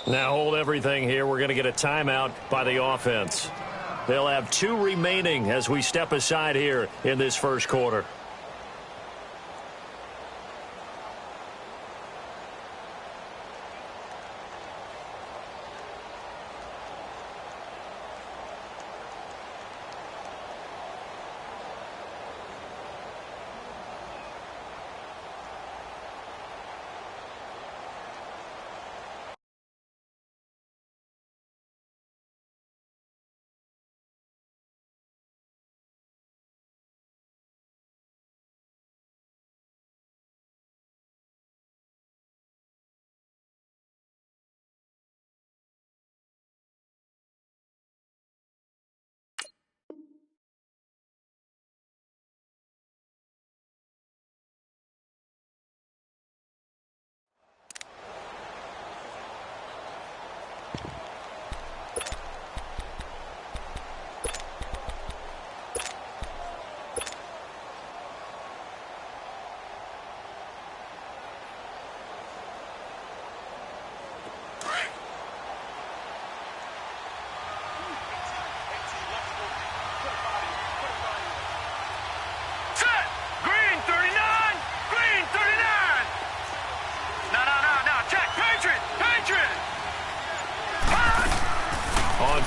Now hold everything here. We're going to get a timeout by the offense. They'll have 2 remaining as we step aside here in this first quarter.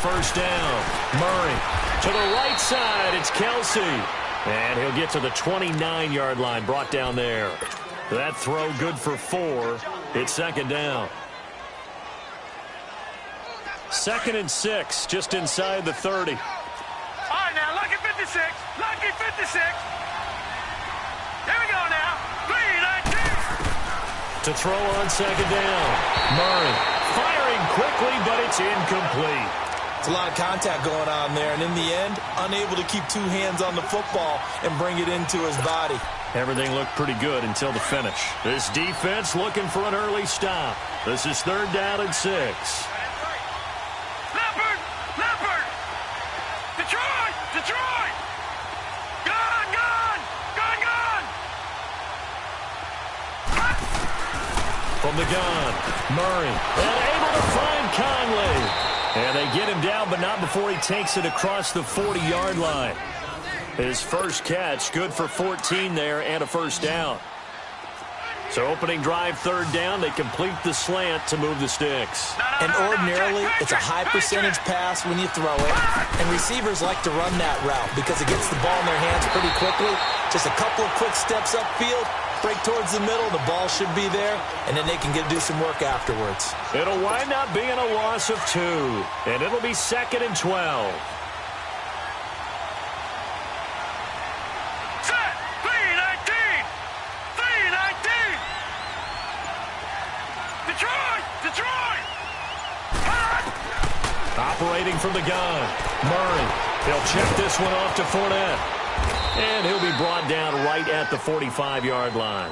First down. Murray to the right side. It's Kelsey. And he'll get to the 29-yard line, brought down there. That throw good for 4. It's second down. 2nd and 6, just inside the 30. All right, now, lucky 56. Lucky 56. Here we go now. 3-19. To throw on second down. Murray firing quickly, but it's incomplete. It's a lot of contact going on there, and in the end, unable to keep 2 hands on the football and bring it into his body. Everything looked pretty good until the finish. This defense looking for an early stop. This is 3rd down and 6. Leopard! Leopard! Detroit! Detroit! Gone! Gone! Gone! Gone! From the gun, Murray, and able to find Conley. And they get him down, but not before he takes it across the 40-yard line. His first catch, good for 14 there and a first down. So opening drive, 3rd down. They complete the slant to move the sticks. And ordinarily, it's a high percentage pass when you throw it. And receivers like to run that route because it gets the ball in their hands pretty quickly. Just a couple of quick steps upfield, break towards the middle, the ball should be there, and then they can do some work afterwards. It'll wind up being a loss of 2, and it'll be 2nd and 12. Set! 3-19! 3-19! Detroit! Detroit! Operating from the gun, Murray. He'll check this one off to Fournette. And he'll be brought down right at the 45-yard line.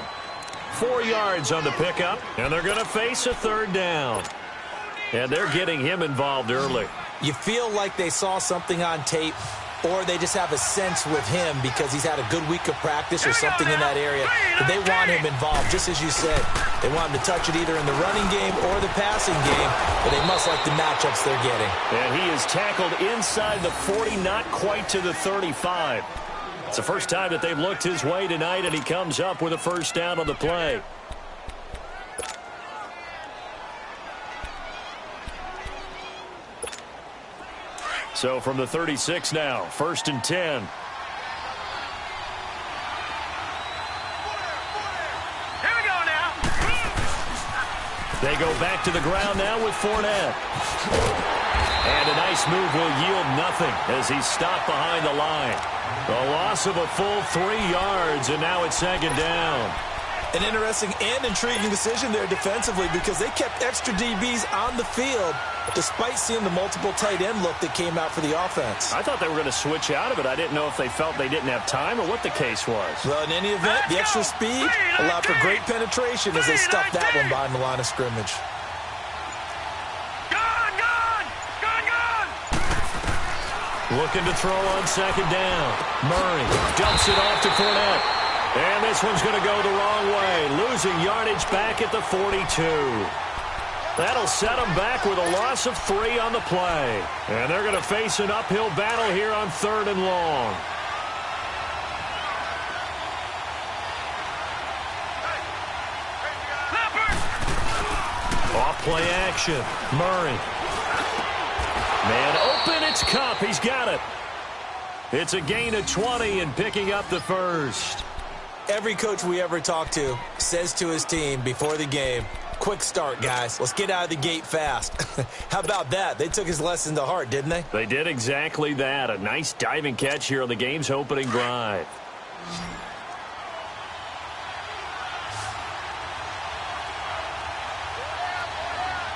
4 yards on the pickup, and they're going to face a 3rd down. And they're getting him involved early. You feel like they saw something on tape, or they just have a sense with him because he's had a good week of practice or something in that area. But they want him involved, just as you said. They want him to touch it either in the running game or the passing game, but they must like the matchups they're getting. And he is tackled inside the 40, not quite to the 35. It's the first time that they've looked his way tonight, and he comes up with a first down on the play. So from the 36 now, 1st and 10. Here we go now. They go back to the ground now with Fournette. And a nice move will yield nothing as he's stopped behind the line. A loss of a full 3 yards, and now it's 2nd down. An interesting and intriguing decision there defensively because they kept extra DBs on the field despite seeing the multiple tight end look that came out for the offense. I thought they were going to switch out of it. I didn't know if they felt they didn't have time or what the case was. Well, in any event, the extra speed allowed for great penetration as they stuffed that one behind the line of scrimmage. Looking to throw on 2nd down. Murray dumps it off to Fournette. And this one's going to go the wrong way. Losing yardage back at the 42. That'll set them back with a loss of 3 on the play. And they're going to face an uphill battle here on 3rd and long. Off play action. Murray. Man open, it's Kupp. He's got it. It's a gain of 20 and picking up the first. Every coach we ever talk to says to his team before the game, quick start, guys. Let's get out of the gate fast. How about that? They took his lesson to heart, didn't they? They did exactly that. A nice diving catch here on the game's opening drive.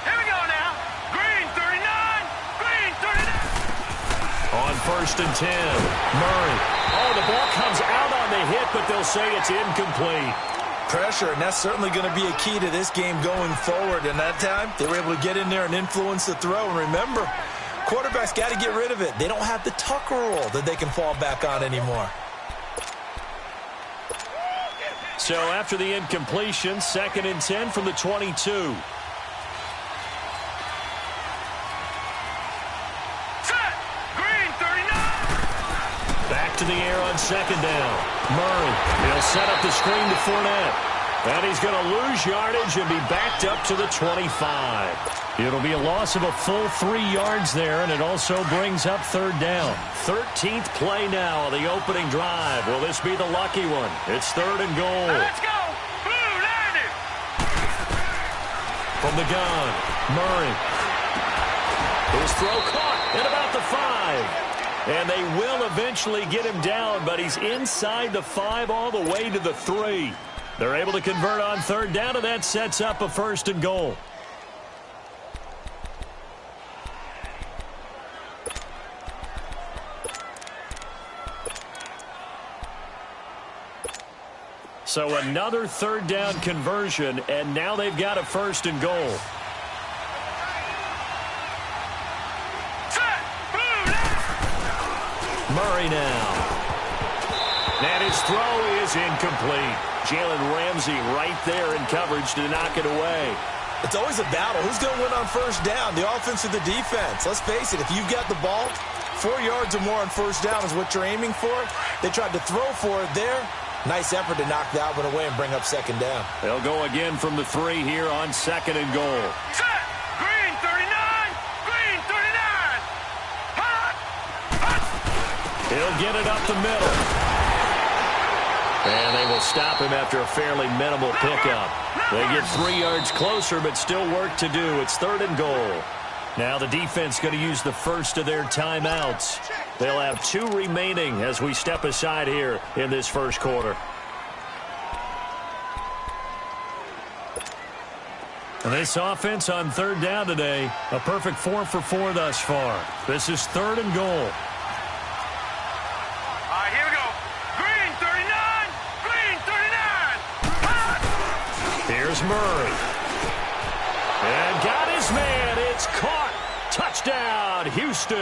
Here we go now. Green 39. Green 39. On 1st and 10. Murray. Oh, the ball comes out on the hit, but they'll say it's incomplete. Pressure, and that's certainly going to be a key to this game going forward. And that time, they were able to get in there and influence the throw. And remember, quarterbacks got to get rid of it. They don't have the Tucker rule that they can fall back on anymore. So after the incompletion, 2nd and 10 from the 22. Set. Green 39. Back to the air on 2nd down. Murray. He'll set up the screen to Fournette. And he's going to lose yardage and be backed up to the 25. It'll be a loss of a full 3 yards there, and it also brings up 3rd down. 13th play now of the opening drive. Will this be the lucky one? It's 3rd and goal. Let's go. Blue landed. From the gun, Murray. His throw caught at about the 5. And they will eventually get him down, but he's inside the 5 all the way to the 3. They're able to convert on 3rd down, and that sets up a 1st and goal. So another 3rd down conversion, and now they've got a 1st and goal. Murray now. And his throw is incomplete. Jalen Ramsey right there in coverage to knock it away. It's always a battle. Who's going to win on 1st down, the offense or the defense? Let's face it, if you've got the ball, 4 yards or more on 1st down is what you're aiming for. They tried to throw for it there. Nice effort to knock that one away and bring up 2nd down. They'll go again from the 3 here on 2nd and goal. Set. Green 39. Green 39. Hot. Hot. He'll get it up the middle. And they will stop him after a fairly minimal pickup. They get 3 yards closer, but still work to do. It's 3rd and goal. Now the defense going to use the first of their timeouts. They'll have 2 remaining as we step aside here in this first quarter. And this offense on 3rd down today, a perfect 4 for 4 thus far. This is 3rd and goal. All right, here we go. Green 39. Green 39. Hot. Here's Murray. And got his man. It's caught. Touchdown, Houston.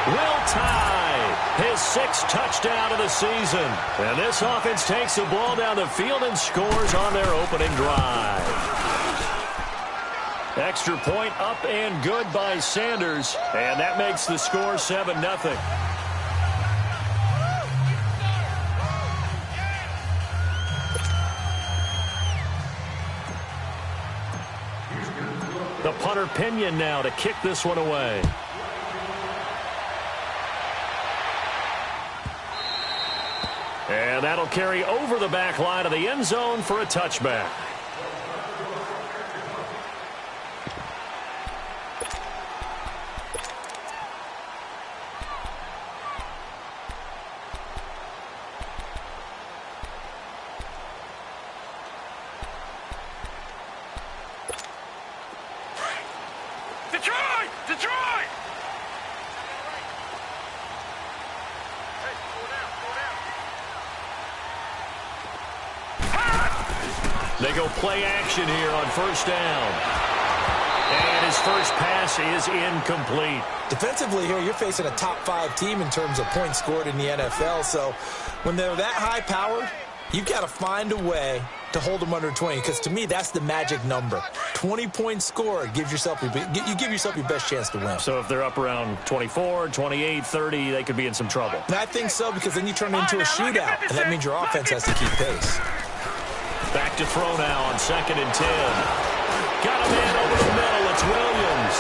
Will tie his 6th touchdown of the season. And this offense takes the ball down the field and scores on their opening drive. Extra point up and good by Sanders. And that makes the score 7-0. The punter Pinion now to kick this one away. And that'll carry over the back line of the end zone for a touchback. Detroit! They go play action here on 1st down. And his first pass is incomplete. Defensively here, you're facing a top 5 team in terms of points scored in the NFL. So when they're that high-powered, You've got to find a way to hold them under 20, because to me, that's the magic number. 20-point score gives yourself, you give yourself your best chance to win. So if they're up around 24, 28, 30, they could be in some trouble. And I think so, because then you turn it into a shootout, and that means your offense has to keep pace. Back to throw now on 2nd and 10. Got a man over the middle. It's Williams.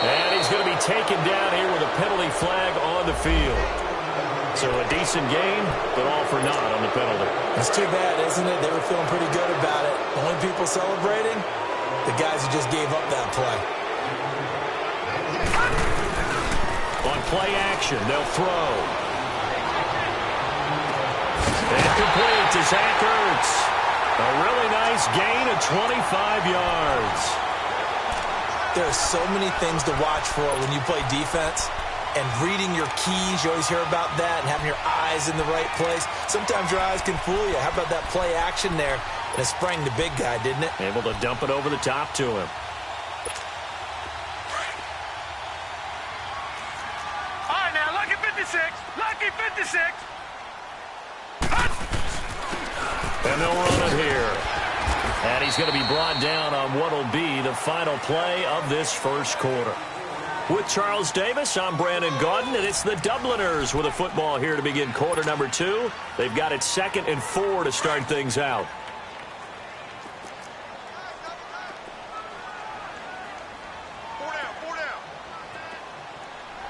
And he's going to be taken down here with a penalty flag on the field. So a decent game, but all for naught on the penalty. It's too bad, isn't it? They were feeling pretty good about it. Only people celebrating, the guys who just gave up that play. On play action, they'll throw. And complete to Zach Ertz. A really nice gain of 25 yards. There are so many things to watch for when you play defense. And reading your keys, you always hear about that, and having your eyes in the right place. Sometimes your eyes can fool you. How about that play action there? And it sprang the big guy, didn't it? Able to dump it over the top to him. All right, now, lucky 56. Lucky 56. And they'll run it here. And he's going to be brought down on what will be the final play of this first quarter. With Charles Davis, I'm Brandon Gaudin, and it's the Dubliners with a football here to begin quarter number 2. They've got it 2nd and 4 to start things out. Four down.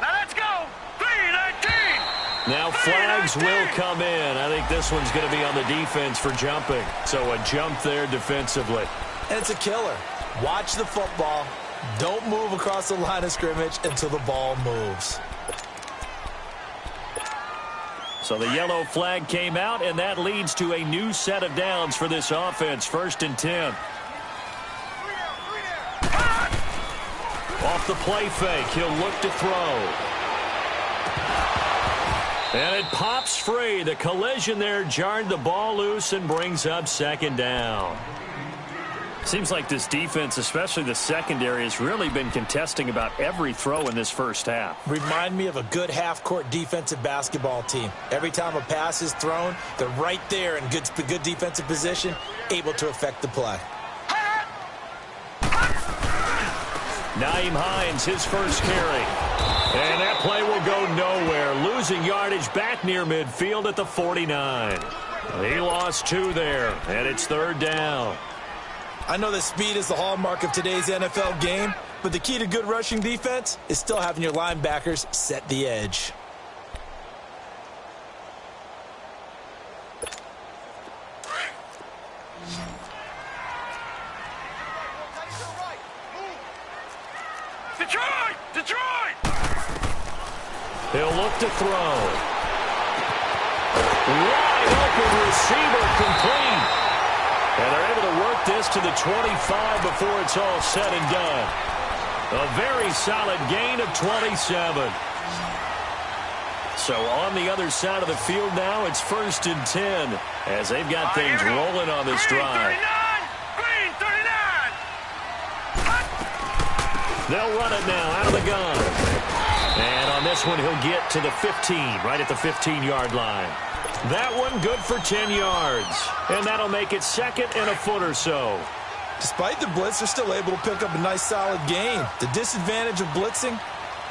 Now let's go. 3-19. Now flags will come in. I think this one's going to be on the defense for jumping. So a jump there defensively. And it's a killer. Watch the football. Don't move across the line of scrimmage until the ball moves. So the yellow flag came out, and that leads to a new set of downs for this offense. 1st and 10. Off the play fake, he'll look to throw. And it pops free. The collision there jarred the ball loose and brings up 2nd down. Seems like this defense, especially the secondary, has really been contesting about every throw in this first half. Remind me of a good half-court defensive basketball team. Every time a pass is thrown, they're right there in good defensive position, able to affect the play. Nyheim Hines, his first carry. And that play will go nowhere. Losing yardage back near midfield at the 49. He lost 2 there, and it's 3rd down. I know that speed is the hallmark of today's NFL game, but the key to good rushing defense is still having your linebackers set the edge. Detroit! He'll look to throw. Wide open receiver complete. And they're able to work this to the 25 before it's all said and done. A very solid gain of 27. So on the other side of the field now, it's 1st and 10 as they've got things rolling on this drive. Green 39. They'll run it now out of the gun. And on this one, he'll get to the 15, right at the 15-yard line. That one good for 10 yards. And that'll make it 2nd and a foot or so. Despite the blitz, they're still able to pick up a nice solid gain. The disadvantage of blitzing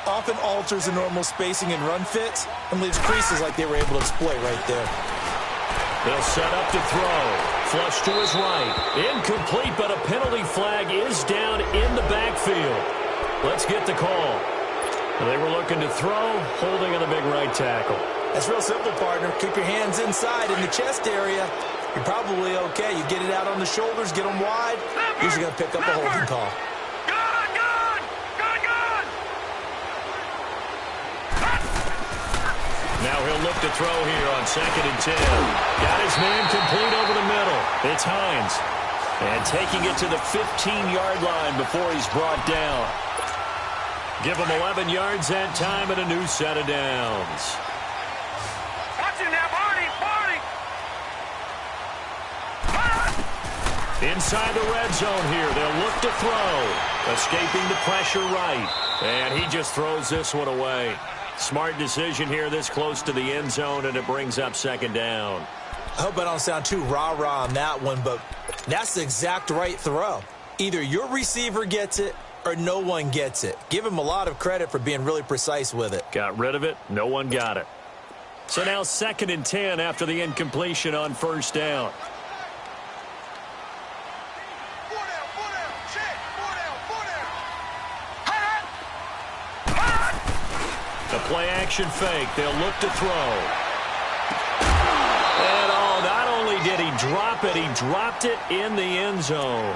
often alters the normal spacing and run fits and leaves creases like they were able to exploit right there. They'll set up to throw. Flush to his right. Incomplete, but a penalty flag is down in the backfield. Let's get the call. They were looking to throw, holding on the big right tackle. That's real simple, partner. Keep your hands inside in the chest area. You're probably okay. You get it out on the shoulders, get them wide. Usually going to pick up a holding call. Now he'll look to throw here on 2nd and 10. Got his man complete over the middle. It's Hines. And taking it to the 15-yard line before he's brought down. Give him 11 yards that time and a new set of downs. Watch him now, Barney. Inside the red zone here. They'll look to throw. Escaping the pressure right. And he just throws this one away. Smart decision here this close to the end zone, and it brings up 2nd down. I hope I don't sound too rah-rah on that one, but that's the exact right throw. Either your receiver gets it or no one gets it. Give him a lot of credit for being really precise with it. Got rid of it. No one got it. So now 2nd and 10 after the incompletion on 1st down. The play-action fake. They'll look to throw. And not only did he drop it, he dropped it in the end zone.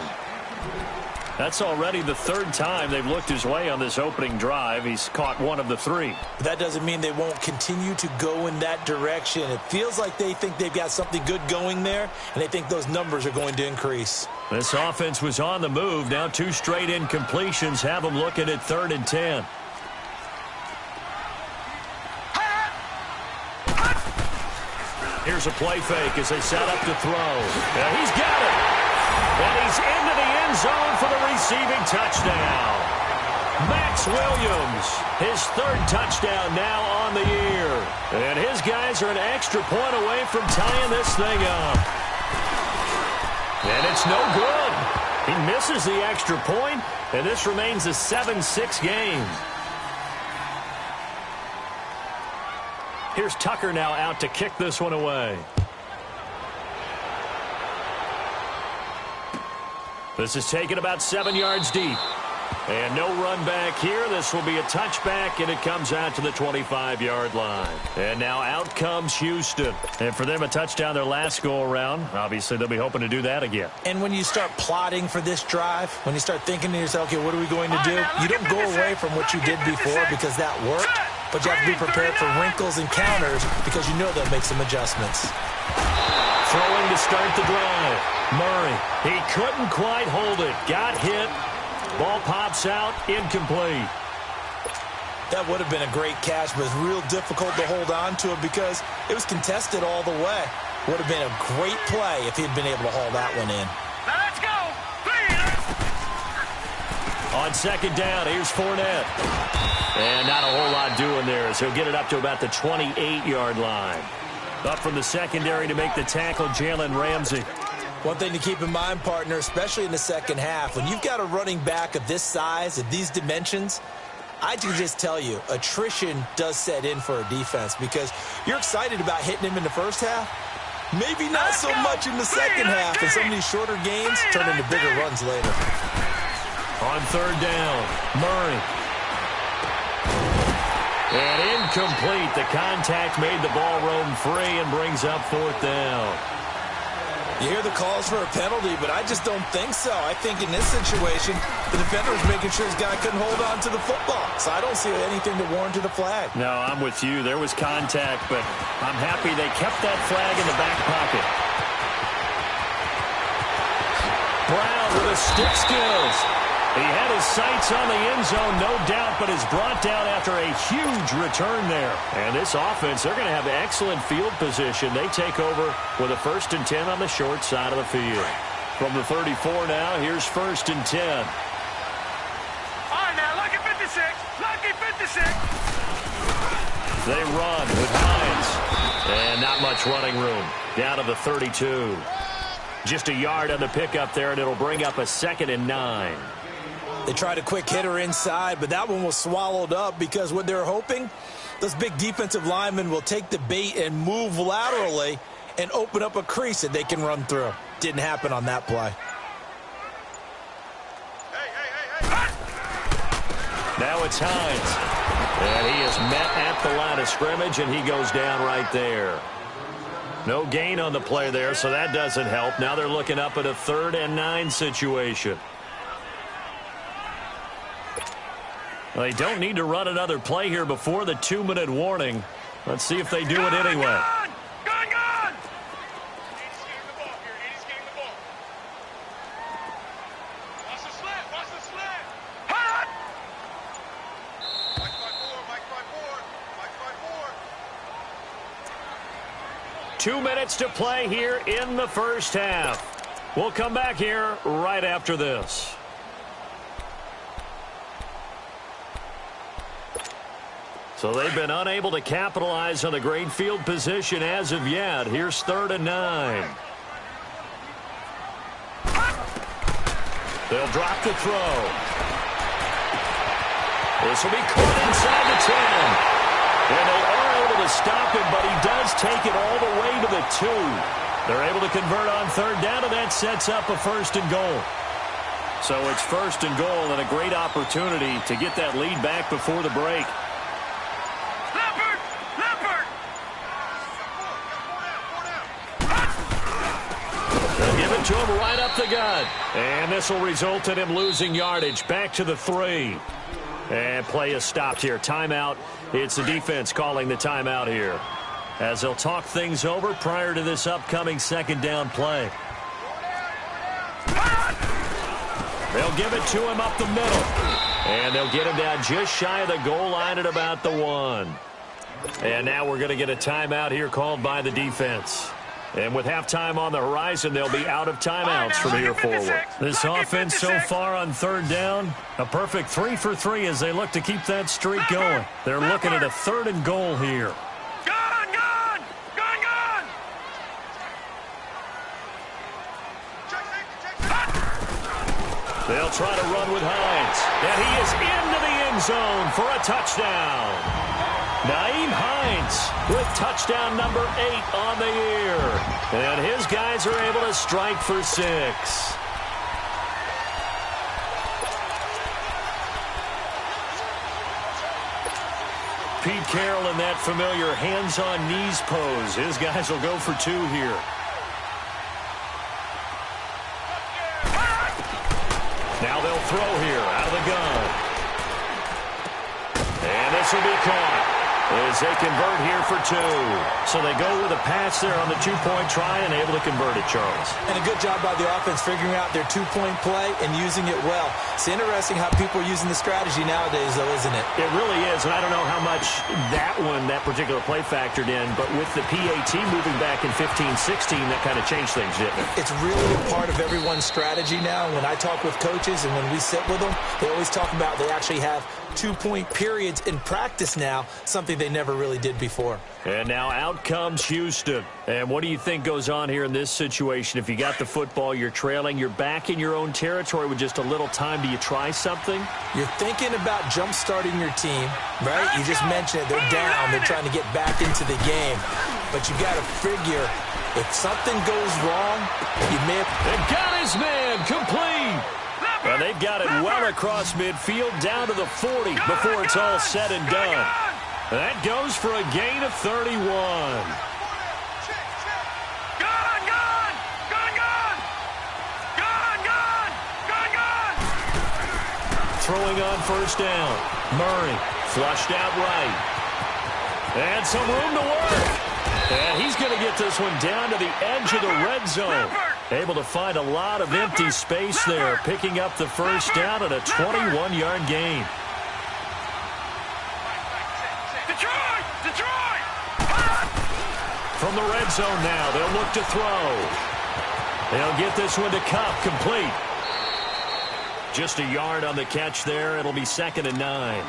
That's already the 3rd time they've looked his way on this opening drive. He's caught 1 of the 3. But that doesn't mean they won't continue to go in that direction. It feels like they think they've got something good going there, and they think those numbers are going to increase. This offense was on the move. Now 2 straight incompletions have them looking at 3rd and 10. Here's a play fake as they set up to throw. Yeah, he's got it. And he's into the end zone for the receiving touchdown. Max Williams, his 3rd touchdown now on the year. And his guys are an extra point away from tying this thing up. And it's no good. He misses the extra point, and this remains a 7-6 game. Here's Tucker now out to kick this one away. This is taken about 7 yards deep. And no run back here. This will be a touchback, and it comes out to the 25-yard line. And now out comes Houston. And for them, a touchdown their last go-around. Obviously, they'll be hoping to do that again. And when you start plotting for this drive, when you start thinking to yourself, okay, what are we going to do? You don't go away from what you did before because that worked. But you have to be prepared for wrinkles and counters because you know they'll make some adjustments. Throwing to start the drive. Murray, he couldn't quite hold it. Got hit. Ball pops out, incomplete. That would have been a great catch, but it's real difficult to hold on to it because it was contested all the way. Would have been a great play if he'd been able to haul that one in. Now let's go. On 2nd down, here's Fournette. And not a whole lot doing there as he'll get it up to about the 28-yard line. Up from the secondary to make the tackle, Jalen Ramsey. One thing to keep in mind, partner, especially in the second half, when you've got a running back of this size, of these dimensions, I can just tell you, attrition does set in for a defense because you're excited about hitting him in the first half. Maybe not so much in the second half, and some of these shorter gains turn into bigger runs later. On 3rd down, Murray. And incomplete. The contact made the ball roam free and brings up 4th down. You hear the calls for a penalty, but I just don't think so. I think in this situation, the defender was making sure his guy couldn't hold on to the football. So I don't see anything to warrant a flag. No, I'm with you. There was contact, but I'm happy they kept that flag in the back pocket. Brown with his stick skills. He had his sights on the end zone, no doubt, but is brought down after a huge return there. And this offense, they're going to have excellent field position. They take over with a 1st and 10 on the short side of the field. From the 34 now, here's 1st and 10. All right, now, lucky 56. Lucky 56. They run with Hines. And not much running room. Down to the 32. Just a yard on the pickup there, and it'll bring up a 2nd and 9. They tried a quick hitter inside, but that one was swallowed up because what they're hoping, those big defensive linemen will take the bait and move laterally and open up a crease that they can run through. Didn't happen on that play. Now it's Hines. And he is met at the line of scrimmage, and he goes down right there. No gain on the play there, so that doesn't help. Now they're looking up at a 3rd and 9 situation. Well, they don't need to run another play here before the 2-minute warning. Let's see if they do it anyway. Gone! Watch the slant! Hot! Mike 5-4. 2 minutes to play here in the first half. We'll come back here right after this. So they've been unable to capitalize on a great field position as of yet. Here's 3rd and 9. They'll drop the throw. This will be caught inside the 10. And they are able to stop him, but he does take it all the way to the 2. They're able to convert on 3rd down, and that sets up a 1st and goal. So it's 1st and goal and a great opportunity to get that lead back before the break. To him right up the gut. And this will result in him losing yardage. Back to the 3. And play is stopped here. Timeout. It's the defense calling the timeout here, as they'll talk things over prior to this upcoming 2nd down play. They'll give it to him up the middle. And they'll get him down just shy of the goal line at about the 1. And now we're going to get a timeout here called by the defense. And with halftime on the horizon, they'll be out of timeouts from here forward. This offense so far on 3rd down, a perfect 3 for 3 as they look to keep that streak going. They're looking at a 3rd and goal here. Gone! They'll try to run with Hines. And he is into the end zone for a touchdown. Nyheim Hines with touchdown number 8 on the year. And his guys are able to strike for 6. Pete Carroll in that familiar hands-on knees pose. His guys will go for 2 here. Now they'll throw here out of the gun. And this will be caught as they convert here for 2. So they go with a pass there on the 2-point try and able to convert it, Charles. And a good job by the offense figuring out their 2-point play and using it well. It's interesting how people are using the strategy nowadays, though, isn't it? It really is, and I don't know how much that particular play factored in, but with the PAT moving back in 15-16, that kind of changed things, didn't it? It's really a part of everyone's strategy now. When I talk with coaches and when we sit with them, they always talk about they actually have 2-point periods in practice now, something they never really did before. And now out comes Houston. And what do you think goes on here in this situation? If you got the football, you're trailing, you're back in your own territory with just a little time. Do you try something? You're thinking about jump-starting your team, right? You just mentioned it. They're down. They're trying to get back into the game. But you got to figure, if something goes wrong, you may have... They've got his man complete. And they've got it well across midfield down to the 40 before it's all said and done. That goes for a gain of 31. Throwing on 1st down. Murray flushed out right. And some room to work. And he's going to get this one down to the edge of the red zone. Able to find a lot of empty space there, picking up the 1st down at a 21-yard gain. From the red zone now, they'll look to throw. They'll get this one to Kupp, complete. Just a yard on the catch there. It'll be 2nd and 9.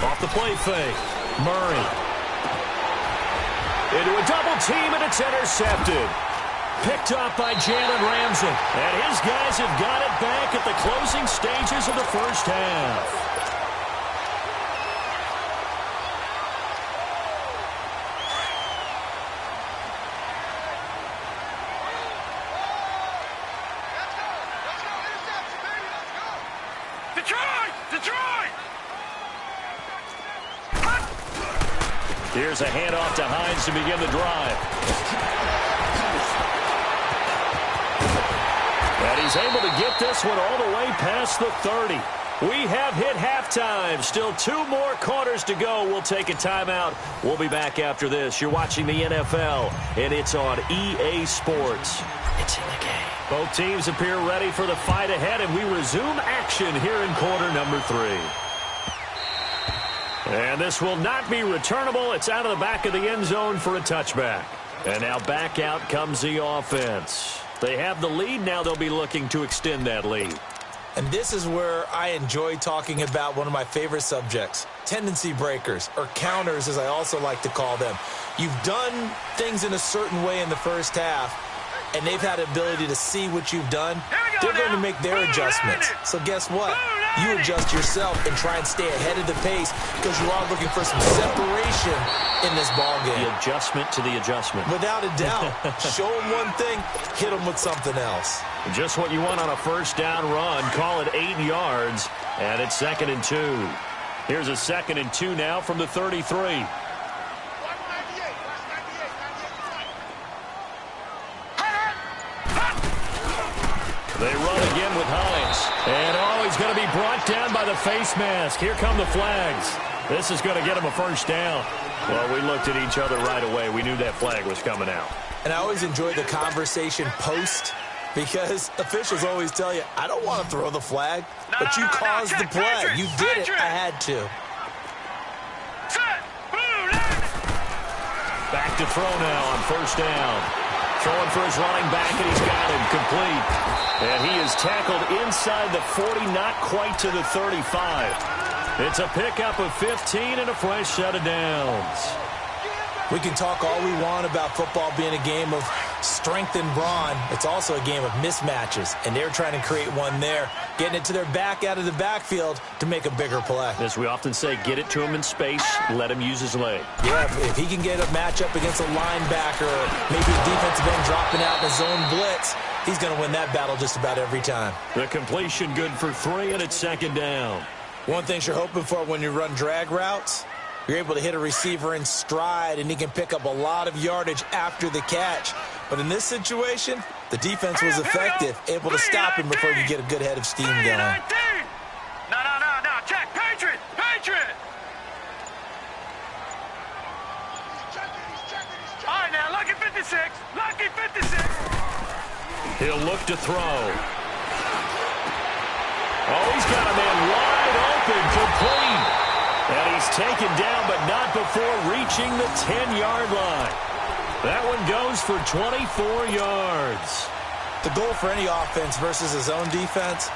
Off the play fake. Murray. Into a double team, and it's intercepted. Picked up by Jalen Ramsey. And his guys have got it back at the closing stages of the 1st half. Here's a handoff to Hines to begin the drive. And he's able to get this one all the way past the 30. We have hit halftime. Still 2 more quarters to go. We'll take a timeout. We'll be back after this. You're watching the NFL, and it's on EA Sports. It's in the game. Both teams appear ready for the fight ahead, and we resume action here in quarter number 3. And this will not be returnable. It's out of the back of the end zone for a touchback. And now back out comes the offense. They have the lead. Now they'll be looking to extend that lead. And this is where I enjoy talking about one of my favorite subjects, tendency breakers, or counters as I also like to call them. You've done things in a certain way in the first half, and they've had the ability to see what you've done. They're going to make their adjustments. So guess what? You adjust yourself and try and stay ahead of the pace because you are looking for some separation in this ballgame. The adjustment to the adjustment. Without a doubt. Show them one thing, hit them with something else. Just what you want on a first down run. Call it 8 yards, and it's 2nd and 2. Here's a 2nd and 2 now from the 33. They run again with Hines. And, he's going to be brought down by the face mask. Here come the flags. This is going to get him a first down. Well, we looked at each other right away. We knew that flag was coming out. And I always enjoy the conversation post because officials always tell you, I don't want to throw the flag, but you caused the play. You did it. I had to. Back to throw now on first down. Throwing for his running back, and he's got him complete. And he is tackled inside the 40, not quite to the 35. It's a pickup of 15 and a fresh set of downs. We can talk all we want about football being a game of strength and brawn. It's also a game of mismatches, and they're trying to create one there, getting it to their back out of the backfield to make a bigger play. As we often say, get it to him in space, let him use his leg. Yeah, if he can get a matchup against a linebacker, or maybe a defensive end dropping out in a zone blitz, he's going to win that battle just about every time. The completion good for 3, and it's 2nd down. One thing you're hoping for when you run drag routes, you're able to hit a receiver in stride, and he can pick up a lot of yardage after the catch. But in this situation, the defense was effective, able to stop him before you get a good head of steam going. No, check, Patriot! All right, now, lucky 56. He'll look to throw. Oh, he's got a man wide open, complete. And he's taken down, but not before reaching the 10-yard line. That one goes for 24 yards. The goal for any offense versus his own defense,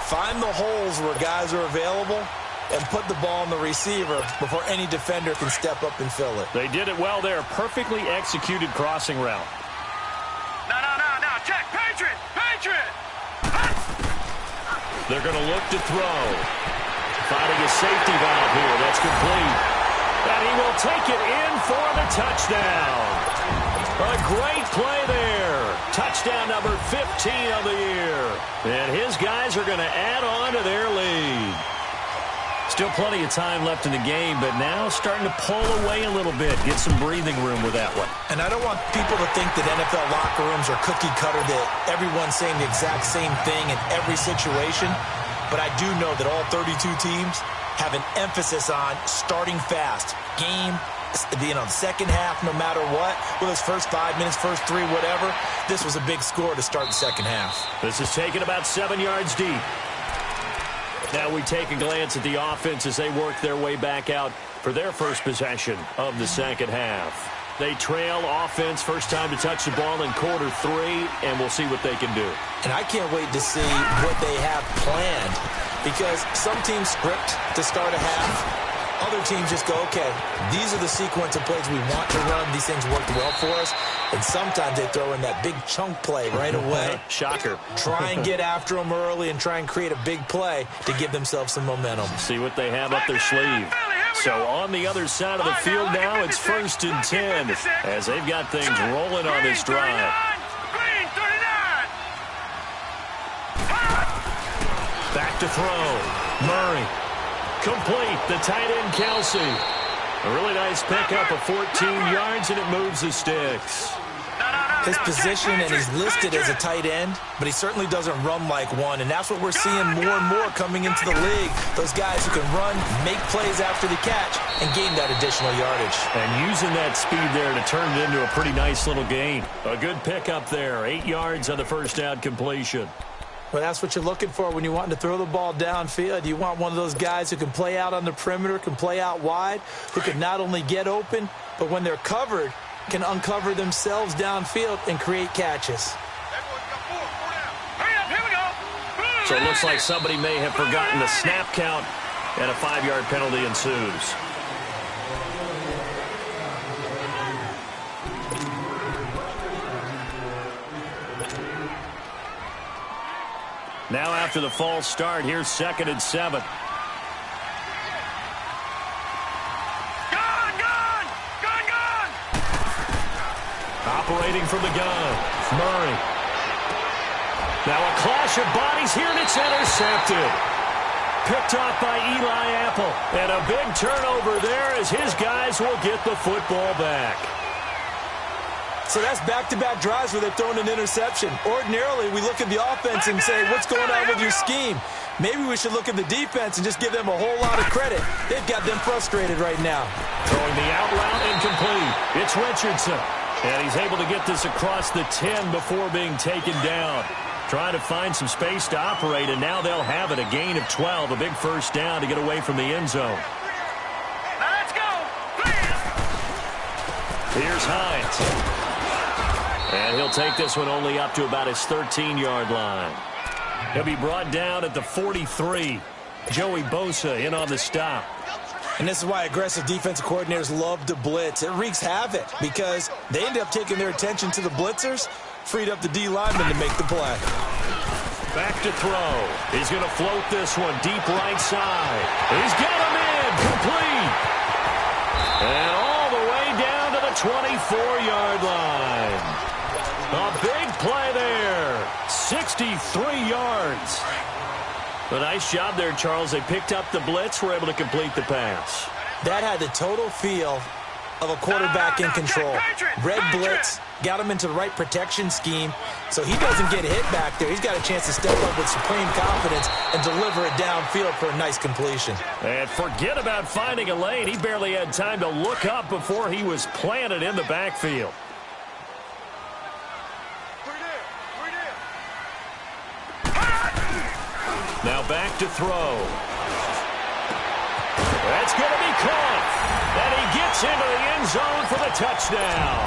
find the holes where guys are available and put the ball in the receiver before any defender can step up and fill it. They did it well there. Perfectly executed crossing route. No, check, Patriot! They're going to look to throw. Finding a safety valve here. That's complete. And he will take it in for the touchdown. A great play there. Touchdown number 15 of the year. And his guys are going to add on to their lead. Still plenty of time left in the game, but now starting to pull away a little bit. Get some breathing room with that one. And I don't want people to think that NFL locker rooms are cookie cutter, that everyone's saying the exact same thing in every situation. But I do know that all 32 teams have an emphasis on starting fast. Game, the second half, no matter what. Well, those first 5 minutes, first 3, whatever. This was a big score to start the second half. This is taken about 7 yards deep. Now we take a glance at the offense as they work their way back out for their first possession of the second half. They trail offense, first time to touch the ball in quarter 3, and we'll see what they can do. And I can't wait to see what they have planned, because some teams script to start a half. Other teams just go, okay, these are the sequence of plays we want to run. These things worked well for us. And sometimes they throw in that big chunk play right away. Shocker. Try and get after them early and try and create a big play to give themselves some momentum. See what they have up their sleeve. So on the other side of the field now, it's 1st and 10 as they've got things rolling on this drive. Back to throw. Murray. Complete. The tight end, Kelsey. A really nice pickup of 14 yards, and it moves the sticks. His position, and he's listed as a tight end, but he certainly doesn't run like one, and that's what we're seeing more and more coming into the league. Those guys who can run, make plays after the catch, and gain that additional yardage. And using that speed there to turn it into a pretty nice little gain. A good pickup there. 8 yards on the first down completion. Well, that's what you're looking for when you're wanting to throw the ball downfield. You want one of those guys who can play out on the perimeter, can play out wide, who can not only get open, but when they're covered, can uncover themselves downfield and create catches. So it looks like somebody may have forgotten the snap count, and a 5-yard penalty ensues. Now after the false start, here's 2nd and 7. Operating from the gun, Murray. Now a clash of bodies here, and it's intercepted. Picked off by Eli Apple. And a big turnover there as his guys will get the football back. So that's back-to-back drives where they're throwing an interception. Ordinarily, we look at the offense and say, what's going on with your scheme? Maybe we should look at the defense and just give them a whole lot of credit. They've got them frustrated right now. Throwing the out route incomplete. It's Richardson. And he's able to get this across the 10 before being taken down. Trying to find some space to operate, and now they'll have it. A gain of 12, a big first down to get away from the end zone. Now let's go. Here's Hines. And he'll take this one only up to about his 13-yard line. He'll be brought down at the 43. Joey Bosa in on the stop. And this is why aggressive defensive coordinators love to blitz. It wreaks havoc because they end up taking their attention to the blitzers, freed up the D lineman to make the play. Back to throw. He's going to float this one deep right side. He's got him in. Complete. And all the way down to the 24-yard line. A big play there. 63 yards. A nice job there, Charles. They picked up the blitz, were able to complete the pass. That had the total feel of a quarterback in control. Red blitz, got him into the right protection scheme, so he doesn't get hit back there. He's got a chance to step up with supreme confidence and deliver it downfield for a nice completion. And forget about finding a lane. He barely had time to look up before he was planted in the backfield. Now back to throw. That's going to be caught. And he gets into the end zone for the touchdown.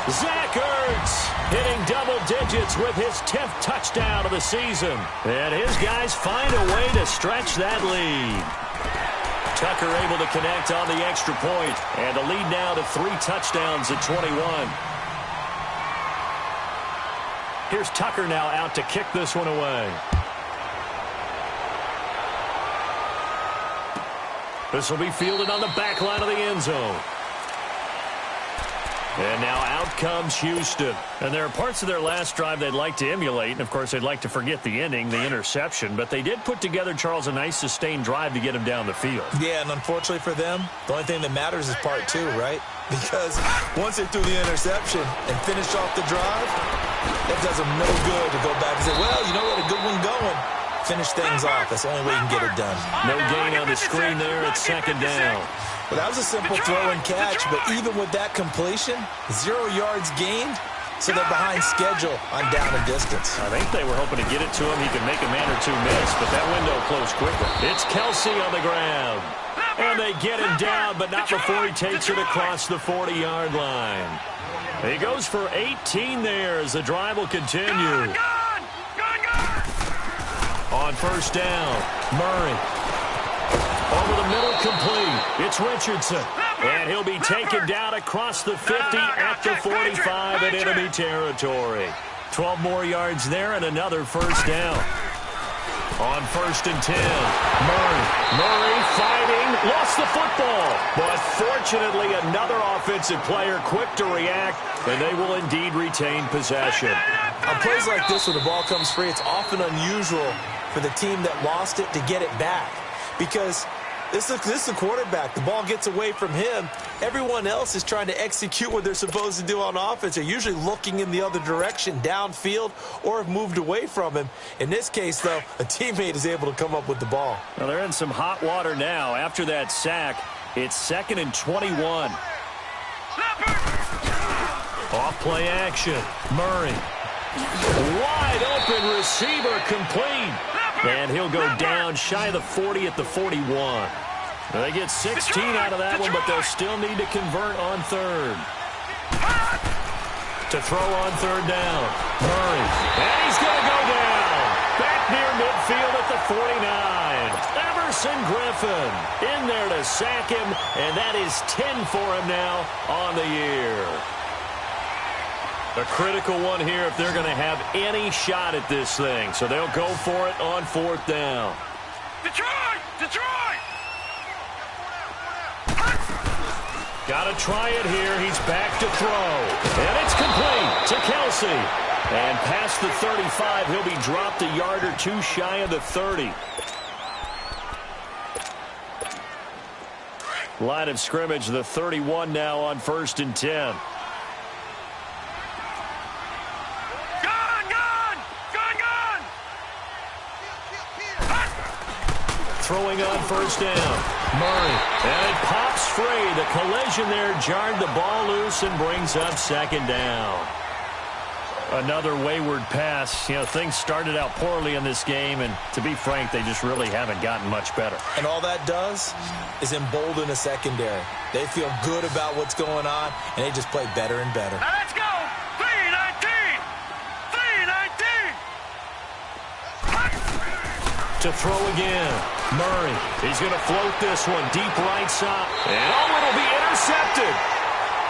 Zach Ertz hitting double digits with his 10th touchdown of the season. And his guys find a way to stretch that lead. Tucker able to connect on the extra point. And the lead now to 3 touchdowns at 21. Here's Tucker now out to kick this one away. This will be fielded on the back line of the end zone. And now out comes Houston. And there are parts of their last drive they'd like to emulate. And, of course, they'd like to forget the ending, the interception. But they did put together, Charles, a nice sustained drive to get him down the field. Yeah, and unfortunately for them, the only thing that matters is part 2, right? Because once they threw the interception and finished off the drive, that does them no good to go back and say, well, you know what, a good one going. Finish things off. That's the only way you can get it done. No gain on the screen there. It's 2nd down. Well, that was a simple throw and catch, but even with that completion, 0 yards gained, so they're behind schedule on down and distance. I think they were hoping to get it to him. He could make a man or two miss, but that window closed quickly. It's Kelsey on the ground. And they get him down, but not before he takes it across the 40-yard line. He goes for 18 there as the drive will continue. On first down, Murray. Over the middle, complete. It's Richardson. And he'll be taken down across the 50 at the 45 in enemy territory. 12 more yards there and another first down. On 1st and 10, Murray fighting, lost the football. But fortunately, another offensive player quick to react, and they will indeed retain possession. On plays like this where the ball comes free, it's often unusual for the team that lost it to get it back. Because this is the quarterback. The ball gets away from him. Everyone else is trying to execute what they're supposed to do on offense. They're usually looking in the other direction, downfield, or have moved away from him. In this case, though, a teammate is able to come up with the ball. Well, they're in some hot water now. After that sack, it's 2nd and 21. Off play action. Murray. Wide open receiver complete. And he'll go down shy of the 40 at the 41. They get 16 out of that one, but they'll still need to convert on third. To throw on third down. Murray. And he's going to go down. Back near midfield at the 49. Everson Griffin in there to sack him, and that is 10 for him now on the year. A critical one here if they're going to have any shot at this thing. So they'll go for it on fourth down. Detroit! Detroit! Got to try it here. He's back to throw. And it's complete to Kelsey. And past the 35, he'll be dropped a yard or two shy of the 30. Line of scrimmage, the 31 now on 1st and 10. Throwing on first down. Murray. And it pops free. The collision there jarred the ball loose and brings up second down. Another wayward pass. You know, things started out poorly in this game, and to be frank, they just really haven't gotten much better. And all that does is embolden a secondary. They feel good about what's going on, and they just play better and better. Now let's go! 3-19! 3-19! To throw again. Murray. He's going to float this one deep right side. And it'll be intercepted.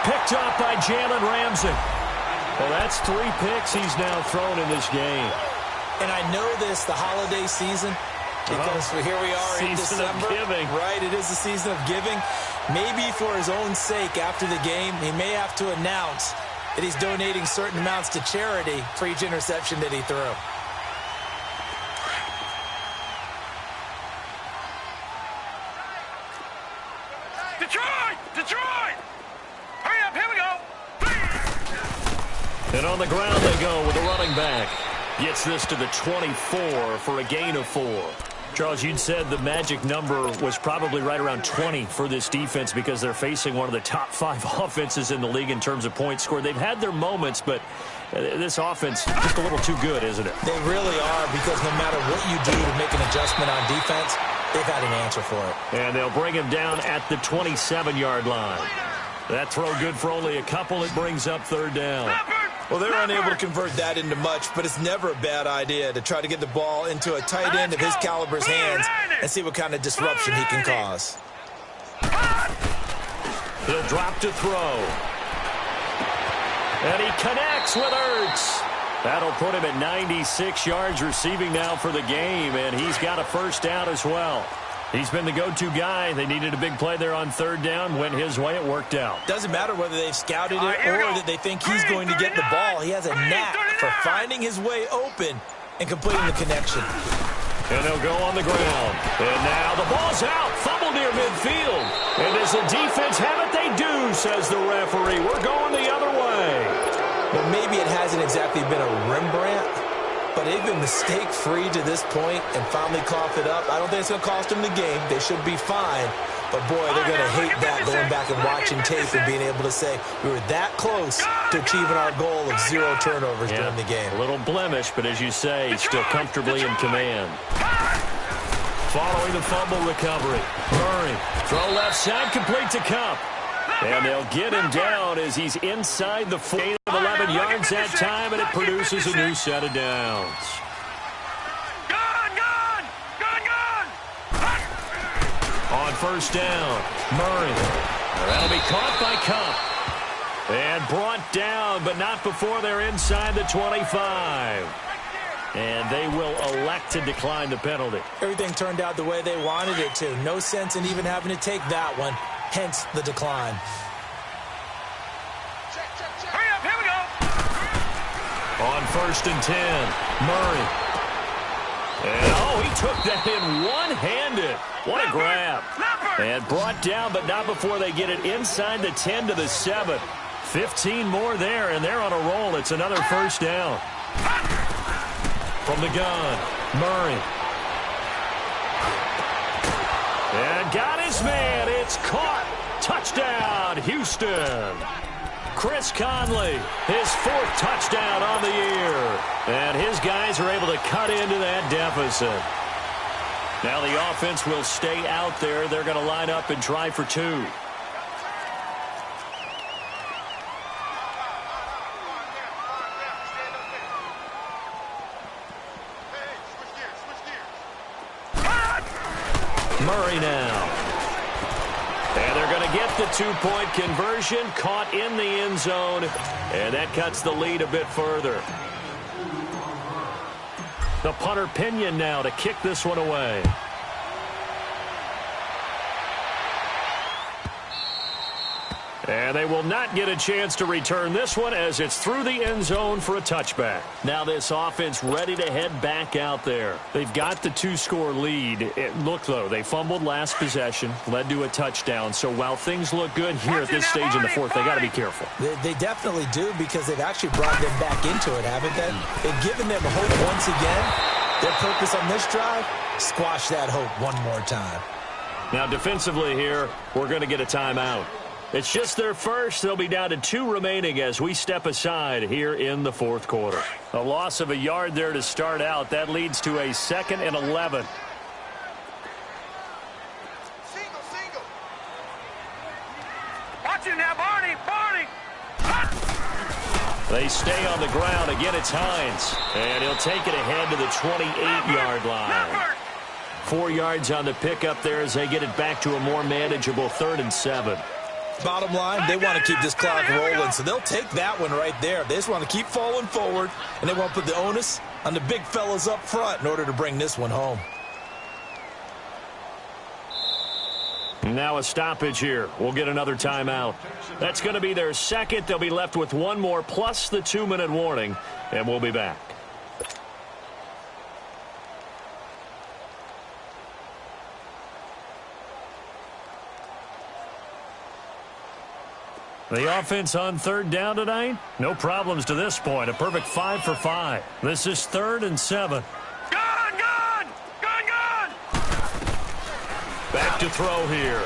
Picked up by Jalen Ramsey. Well, that's 3 picks he's now thrown in this game. And I know this, the holiday season, because here we are in December. Season of giving. Right, it is the season of giving. Maybe for his own sake after the game, he may have to announce that he's donating certain amounts to charity for each interception that he threw. Detroit! Detroit! Hurry up, here we go! And on the ground they go with a running back. Gets this to the 24 for a gain of 4. Charles, you'd said the magic number was probably right around 20 for this defense because they're facing one of the top 5 offenses in the league in terms of points scored. They've had their moments, but this offense just a little too good, isn't it? They really are, because no matter what you do to make an adjustment on defense, they've got an answer for it. And they'll bring him down at the 27-yard line. That throw good for only a couple. It brings up third down. Well, they're unable to convert that into much, but it's never a bad idea to try to get the ball into a tight end of his caliber's hands and see what kind of disruption he can cause. He'll drop to throw. And he connects with Ertz. That'll put him at 96 yards receiving now for the game, and he's got a first down as well. He's been the go-to guy. They needed a big play there on third down. Went his way. It worked out. Doesn't matter whether they've scouted it or that they think he's going to get the ball. He has a knack for finding his way open and completing the connection. And they'll go on the ground. And now the ball's out. Fumble near midfield. And does the defense have it? They do, says the referee. We're going the other way. Well, maybe it hasn't exactly been a Rembrandt, but they've been mistake-free to this point and finally coughed it up. I don't think it's going to cost them the game. They should be fine. But, boy, they're going to hate that, going back and watching tape and being able to say we were that close to achieving our goal of 0 turnovers during the game. A little blemish, but as you say, still comfortably in command. Following the fumble recovery, Murray. Throw left side, complete to Cup. And they'll get him down as he's inside the 4 of 11 yards that time, and it produces a new set of downs. On first down, Murray. That'll be caught by Cup. And brought down, but not before they're inside the 25. And they will elect to decline the penalty. Everything turned out the way they wanted it to. No sense in even having to take that one, hence the decline. Hurry up, here we go! On first and 10, Murray. And, he took that in one-handed. What a grab. And brought down, but not before they get it inside the 10 to the 7. 15 more there, and they're on a roll. It's another first down. From the gun, Murray. And got his man. It's caught. Touchdown, Houston. Chris Conley, his 4th touchdown on the year. And his guys are able to cut into that deficit. Now the offense will stay out there. They're going to line up and try for 2. Murray now. And they're going to get the 2-point conversion, caught in the end zone, and that cuts the lead a bit further. The punter Pinion now to kick this one away. And they will not get a chance to return this one as it's through the end zone for a touchback. Now this offense ready to head back out there. They've got the 2-score lead. Look, though, they fumbled last possession, led to a touchdown. So while things look good here at this stage in the 4th, they got to be careful. They definitely do, because they've actually brought them back into it, haven't they? They've given them hope once again. Their purpose on this drive, squash that hope one more time. Now defensively here, we're going to get a timeout. It's just their first. They'll be down to 2 remaining as we step aside here in the 4th quarter. A loss of a yard there to start out. That leads to a 2nd and 11. Single. Watch him now, Barney. They stay on the ground. Again, it's Hines. And he'll take it ahead to the 28-yard line. 4 yards on the pickup there as they get it back to a more manageable 3rd and 7. Bottom line, they want to keep this clock rolling, so they'll take that one right there. They just want to keep falling forward, and they want to put the onus on the big fellas up front in order to bring this one home. Now a stoppage here. We'll get another timeout. That's going to be their 2nd. They'll be left with 1 more plus the 2-minute warning, and we'll be back. The offense on 3rd down tonight, no problems to this point. A perfect 5 for 5. This is 3rd and 7. Gone! Back to throw here.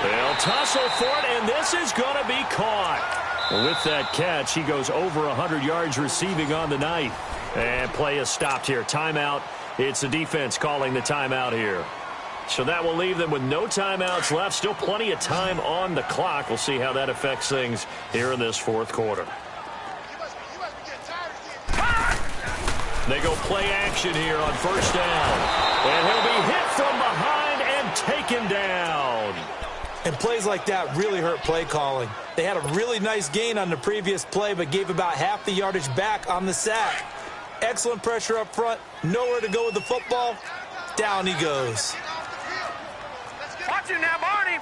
They'll tussle for it, and this is going to be caught. With that catch, he goes over 100 yards receiving on the night. And play is stopped here. Timeout. It's the defense calling the timeout here. So that will leave them with no timeouts left. Still plenty of time on the clock. We'll see how that affects things here in this 4th quarter. They go play action here on 1st down. And he'll be hit from behind and taken down. And plays like that really hurt play calling. They had a really nice gain on the previous play, but gave about half the yardage back on the sack. Excellent pressure up front. Nowhere to go with the football. Down he goes. Watch him now, Barney.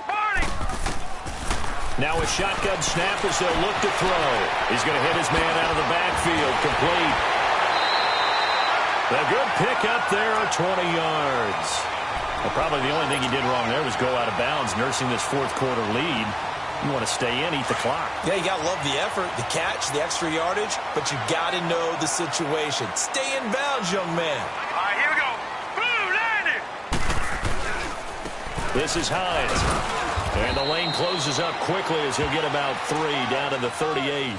Now a shotgun snap as they'll look to throw. He's going to hit his man out of the backfield. Complete. A good pickup there at 20 yards. Well, probably the only thing he did wrong there was go out of bounds, nursing this 4th quarter lead. You want to stay in, eat the clock. Yeah, you got to love the effort, the catch, the extra yardage, but you got to know the situation. Stay in bounds, young man. All right, here we go. This is Hines. And the lane closes up quickly as he'll get about 3 down to the 38.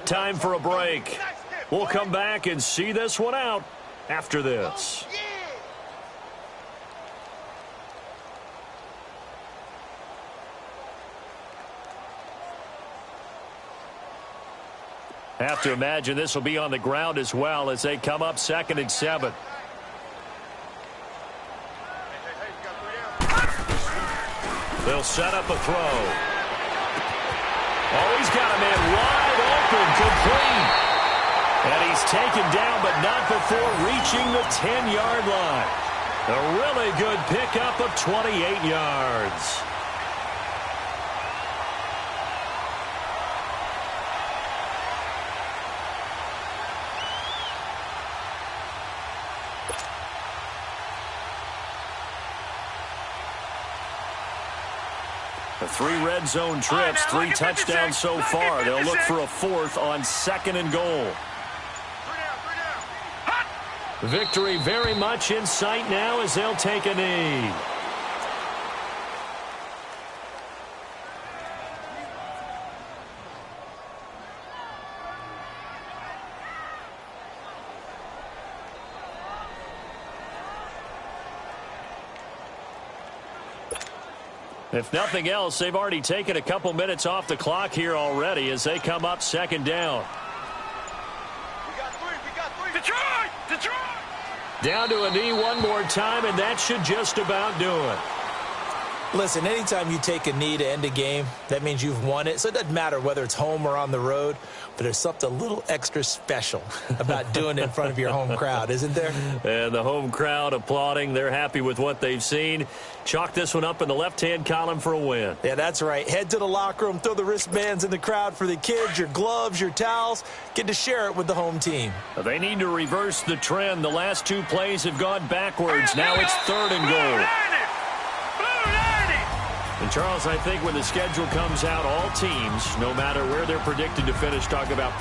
Time for a break. We'll come back and see this one out after this. Have to imagine this will be on the ground as well as they come up 2nd and 7. They'll set up a throw. Oh, he's got a man wide open, complete. And he's taken down, but not before reaching the 10-yard line. A really good pickup of 28 yards. The 3 red zone trips, 3 touchdowns so far. They'll look for a 4th on 2nd and goal. Victory very much in sight now as they'll take a knee. If nothing else, they've already taken a couple minutes off the clock here already as they come up second down. We got three. Detroit! Down to a knee one more time, and that should just about do it. Listen, anytime you take a knee to end a game, that means you've won it. So it doesn't matter whether it's home or on the road, but there's something a little extra special about doing it in front of your home crowd, isn't there? And the home crowd applauding. They're happy with what they've seen. Chalk this one up in the left-hand column for a win. Yeah, that's right. Head to the locker room, throw the wristbands in the crowd for the kids, your gloves, your towels. Get to share it with the home team. They need to reverse the trend. The last two plays have gone backwards. Now it's 3rd and goal. And, Charles, I think when the schedule comes out, all teams, no matter where they're predicted to finish, talk about